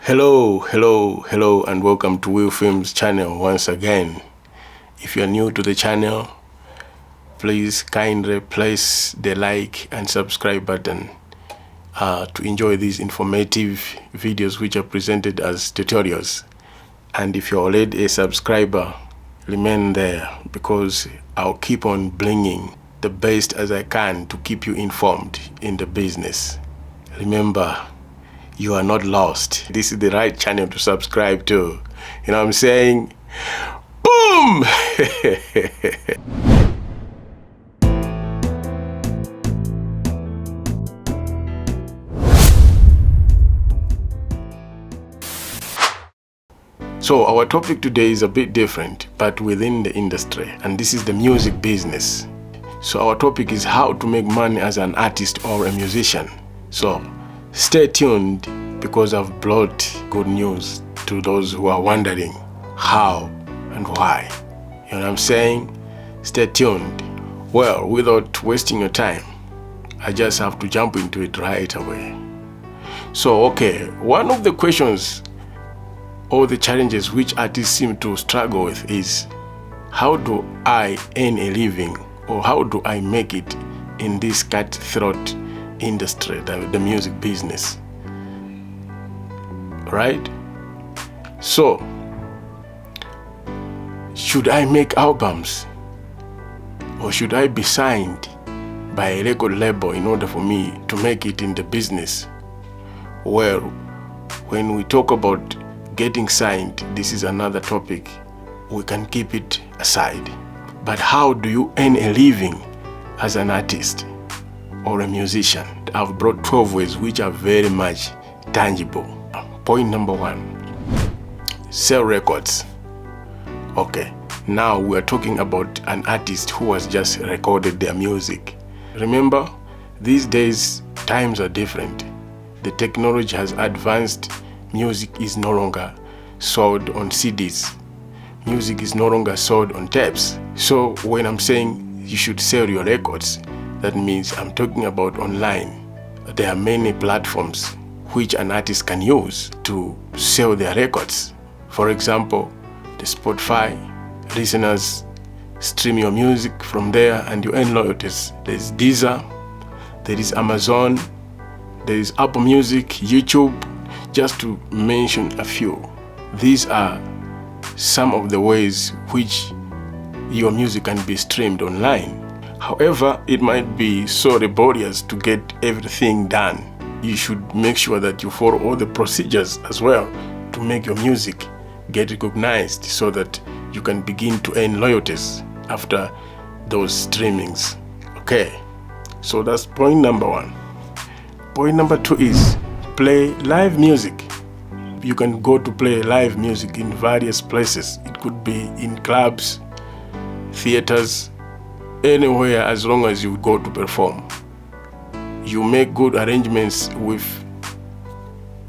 Hello, and welcome to Will Films channel once again. If you're new to the channel, please kindly place the like and subscribe button to enjoy these informative videos which are presented as tutorials. And if you're already a subscriber, remain there because I'll keep on bringing the best as I can to keep you informed in the business. Remember, you are not lost. This is the right channel to subscribe to. You know what I'm saying? Boom! So our topic today is a bit different, but within the industry, and this is the music business. So our topic is how to make money as an artist or a musician. So stay tuned because I've brought good news to those who are wondering how and why. You know what I'm saying? Stay tuned. Well, without wasting your time, I just have to jump into it right away. So, okay, one of the questions or the challenges which artists seem to struggle with is, how do I earn a living, or how do I make it in this cutthroat industry, the music business, right? So, should I make albums, or should I be signed by a record label in order for me to make it in the business? Well, when we talk about getting signed, this is another topic. We can keep it aside. But how do you earn a living as an artist or a musician? I've brought 12 ways which are very much tangible. Point number 1, sell records. Okay, now we're talking about an artist who has just recorded their music. Remember, these days times are different. The technology has advanced. Music is no longer sold on CDs. Music is no longer sold on tapes. So when I'm saying you should sell your records, that means I'm talking about online. There are many platforms which an artist can use to sell their records. For example, the Spotify, listeners stream your music from there and you earn royalties. There's Deezer, there is Amazon, there is Apple Music, YouTube, just to mention a few. These are some of the ways which your music can be streamed online. However, it might be so laborious to get everything done. You should make sure that you follow all the procedures as well to make your music get recognized so that you can begin to earn royalties after those streamings. Okay, so that's point number 1. Point number 2 is play live music. You can go to play live music in various places. It could be in clubs, theaters, anywhere as long as you go to perform. You make good arrangements with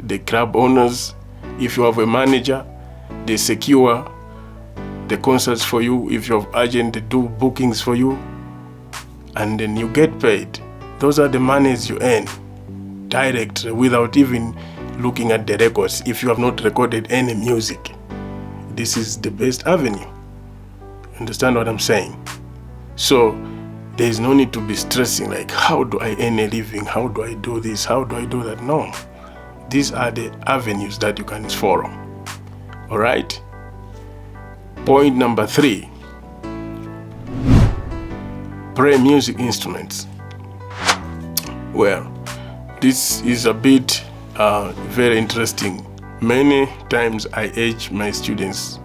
the club owners. If you have a manager, they secure the concerts for you. If you have agent, they do bookings for you, and then you get paid. Those are the monies you earn direct without even looking at the records. If you have not recorded any music, this is the best avenue. Understand what I'm saying? So there is no need to be stressing like, how do I earn a living? How do I do this? How do I do that? No. These are the avenues that you can follow. All right? Point number 3, play music instruments. Well, this is a bit very interesting. Many times I urge my students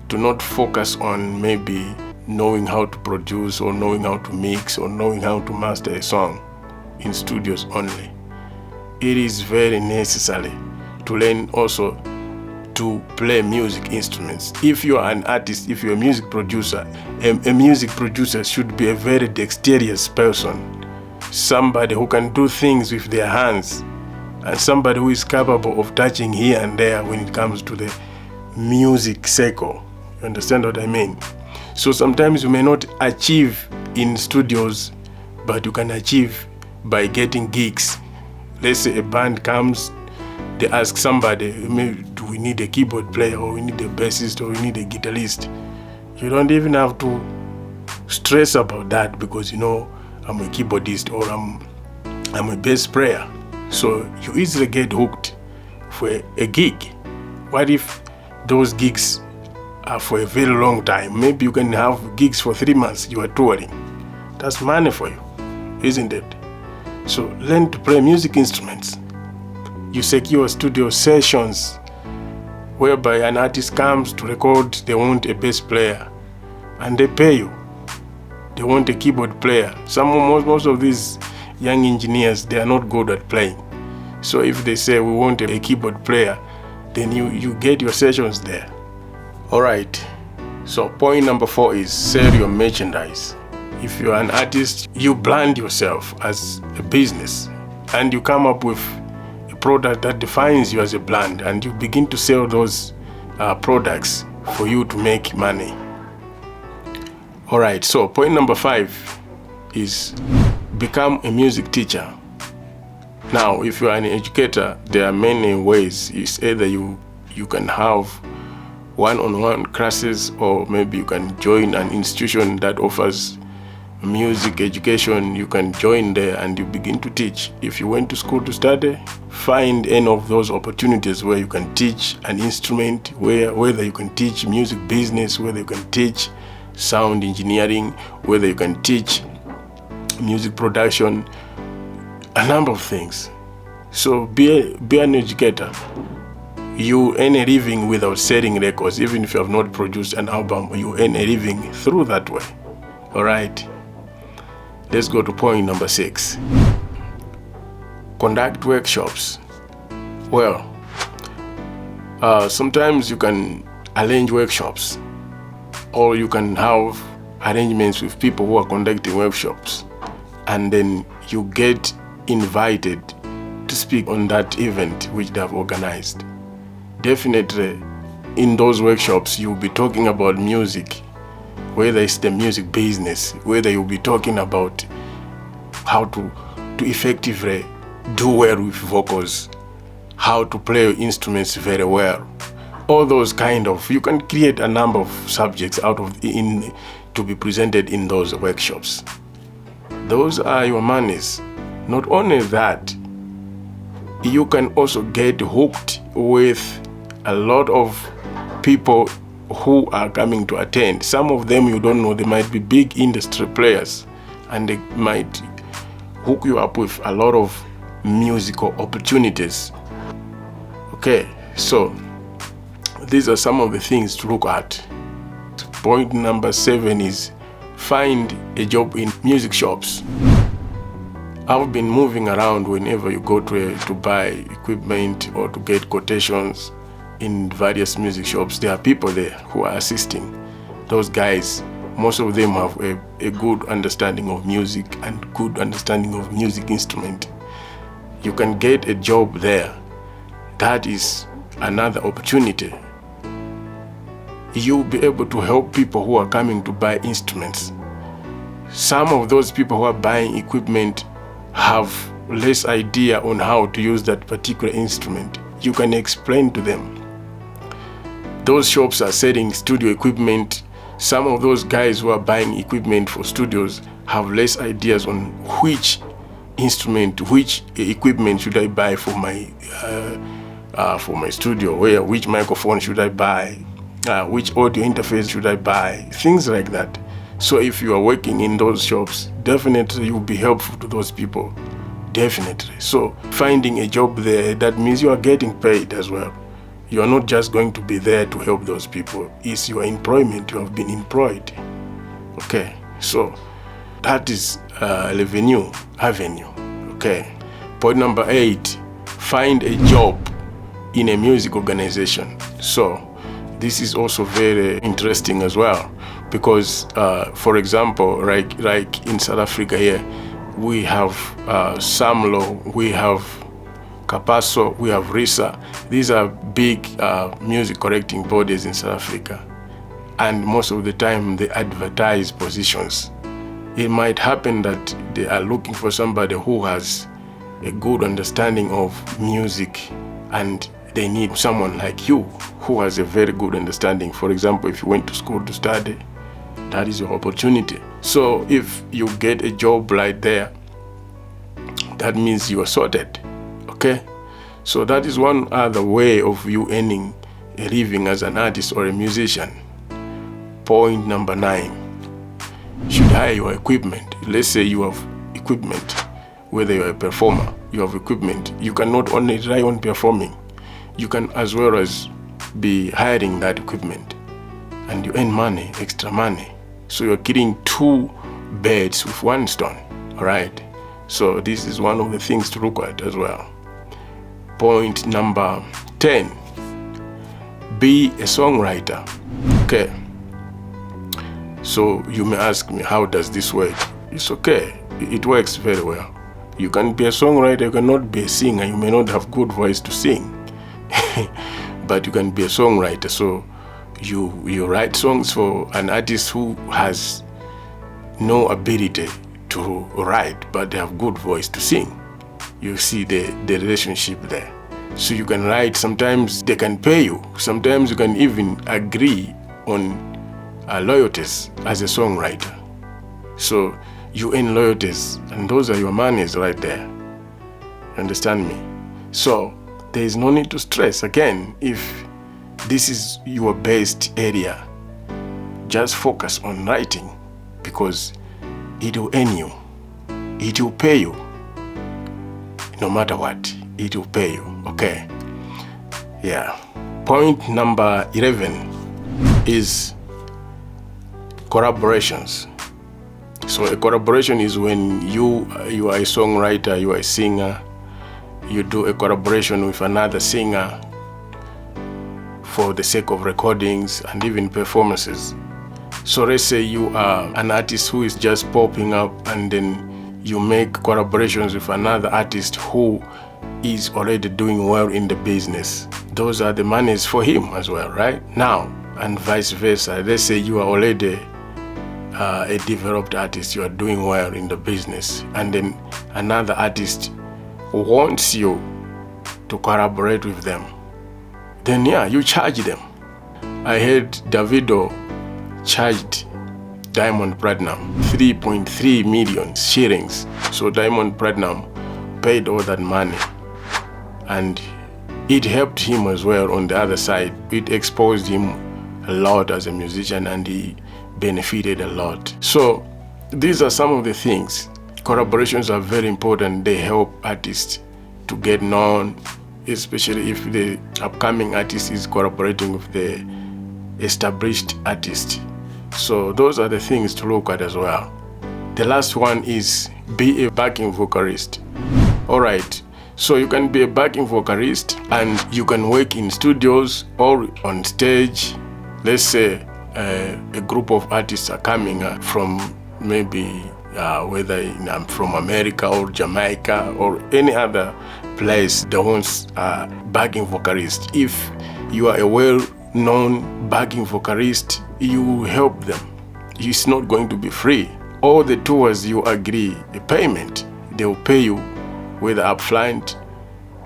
to not focus on maybe knowing how to produce or knowing how to mix or knowing how to master a song in studios only. It is very necessary to learn also to play music instruments. If you are an artist, if you're a music producer, a music producer should be a very dexterous person. Somebody who can do things with their hands, and somebody who is capable of touching here and there when it comes to the music cycle. You understand what I mean? So sometimes you may not achieve in studios, but you can achieve by getting gigs. Let's say a band comes they ask somebody, maybe, do we need a keyboard player, or we need a bassist, or we need a guitarist? You don't even have to stress about that, because you know I'm a keyboardist or I'm a bass player. So you easily get hooked for a gig. What if those gigs are for a very long time? Maybe you can have gigs for 3 months, you are touring. That's money for you, isn't it? So learn to play music instruments. You secure studio sessions whereby an artist comes to record, they want a bass player and they pay you. They want a keyboard player. Most of these young engineers, they are not good at playing. So if they say we want a keyboard player, then you get your sessions there. All right, so point number 4 is sell your merchandise. If you're an artist, you brand yourself as a business and you come up with a product that defines you as a brand, and you begin to sell those products for you to make money. All right, so point number 5 is become a music teacher. Now, if you are an educator, there are many ways. It's either you can have one-on-one classes, or maybe you can join an institution that offers music education. You can join there and you begin to teach. If you went to school to study, find any of those opportunities where you can teach an instrument, whether you can teach music business, whether you can teach sound engineering, whether you can teach music production, a number of things. So be an educator. You earn a living without selling records. Even if you have not produced an album, you earn a living through that way. All right, let's go to point number 6. Conduct workshops. Well, sometimes you can arrange workshops, or you can have arrangements with people who are conducting workshops, and then you get invited to speak on that event which they have organized. Definitely in those workshops you'll be talking about music, whether it's the music business, whether you'll be talking about how to effectively do well with vocals, how to play instruments very well. All those kind of, you can create a number of subjects to be presented in those workshops. Those are your monies. Not only that, you can also get hooked with a lot of people who are coming to attend. Some of them you don't know, they might be big industry players, and they might hook you up with a lot of musical opportunities. Okay, so these are some of the things to look at. Point number 7 is find a job in music shops. I've been moving around. Whenever you go to buy equipment or to get quotations in various music shops, there are people there who are assisting. Those guys, most of them have a good understanding of music and good understanding of music instrument. You can get a job there. That is another opportunity. You'll be able to help people who are coming to buy instruments. Some of those people who are buying equipment have less idea on how to use that particular instrument. You can explain to them. Those shops are selling studio equipment. Some of those guys who are buying equipment for studios have less ideas on which instrument, which equipment should I buy for my studio, which microphone should I buy, which audio interface should I buy, things like that. So if you are working in those shops, definitely you'll be helpful to those people. Definitely. So finding a job there, that means you are getting paid as well. You are not just going to be there to help those people. It's your employment. You have been employed. Okay, so that is revenue avenue. Okay. Point number 8, find a job in a music organization. So this is also very interesting as well, because for example, like in South Africa here, we have Samlo, we have Capasso, we have RISA. These are big music correcting bodies in South Africa, and most of the time they advertise positions. It might happen that they are looking for somebody who has a good understanding of music and they need someone like you who has a very good understanding. For example, if you went to school to study, that is your opportunity. So if you get a job right there, that means you are sorted. Okay? So that is one other way of you earning a living as an artist or a musician. Point number 9. Should hire your equipment. Let's say you have equipment, whether you're a performer, you have equipment. You can not only rely on performing, you can as well as be hiring that equipment, and you earn money, extra money. So you're killing 2 birds with 1 stone. All right? So this is one of the things to look at as well. Point number 10. Be a songwriter. Okay. So you may ask me, how does this work? It's okay. It works very well. You can be a songwriter, you cannot be a singer. You may not have good voice to sing, but you can be a songwriter. So you write songs for an artist who has no ability to write, but they have good voice to sing. You see the relationship there. So you can write, sometimes they can pay you. Sometimes you can even agree on loyalties as a songwriter. So you earn loyalties, and those are your monies right there. You understand me? So there is no need to stress. Again, if this is your best area, just focus on writing, because it will earn you. It will pay you. No matter what, it will pay you. Okay? Yeah. Point number 11 is collaborations. So a collaboration is when you are a songwriter, you are a singer, you do a collaboration with another singer for the sake of recordings and even performances. So let's say you are an artist who is just popping up, and then you make collaborations with another artist who is already doing well in the business. Those are the monies for him as well, right? Now, and vice versa. Let's say you are already a developed artist, you are doing well in the business, and then another artist wants you to collaborate with them. Then yeah, you charge them. I heard Davido charged Diamond Platnumz 3.3 million shillings. So Diamond Platnumz paid all that money, and it helped him as well on the other side. It exposed him a lot as a musician, and he benefited a lot. So these are some of the things. Collaborations are very important. They help artists to get known, especially if the upcoming artist is collaborating with the established artist. So those are the things to look at as well. The last one is be a backing vocalist. All right, so you can be a backing vocalist, and you can work in studios or on stage. Let's say a group of artists are coming from maybe whether from America or Jamaica or any other place that wants a backing vocalist. If you are a well-known backing vocalist, you help them. It's not going to be free. All the tours you agree a payment, they will pay you whether upfront,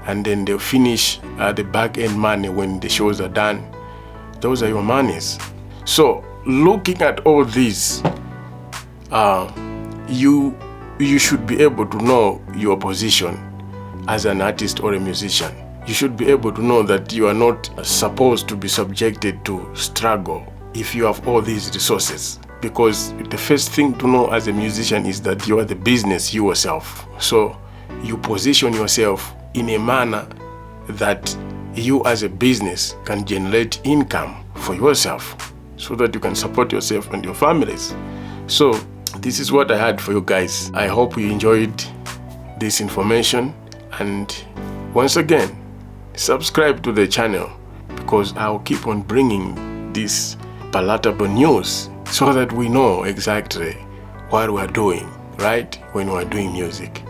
and then they'll finish the back-end money when the shows are done. Those are your monies. So looking at all these, you should be able to know your position as an artist or a musician. You should be able to know that you are not supposed to be subjected to struggle if you have all these resources. Because the first thing to know as a musician is that you are the business yourself. So you position yourself in a manner that you as a business can generate income for yourself, so that you can support yourself and your families. So this is what I had for you guys. I hope you enjoyed this information, and once again, subscribe to the channel, because I'll keep on bringing this palatable news so that we know exactly what we're doing, right, when we're doing music.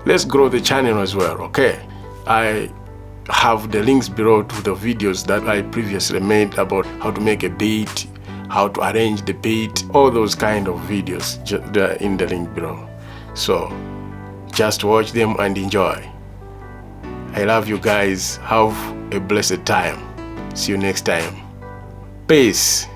Let's grow the channel as well, okay? I have the links below to the videos that I previously made about how to make a beat, how to arrange the beat, all those kind of videos in the link below. So just watch them and enjoy. I love you guys. Have a blessed time. See you next time. Peace.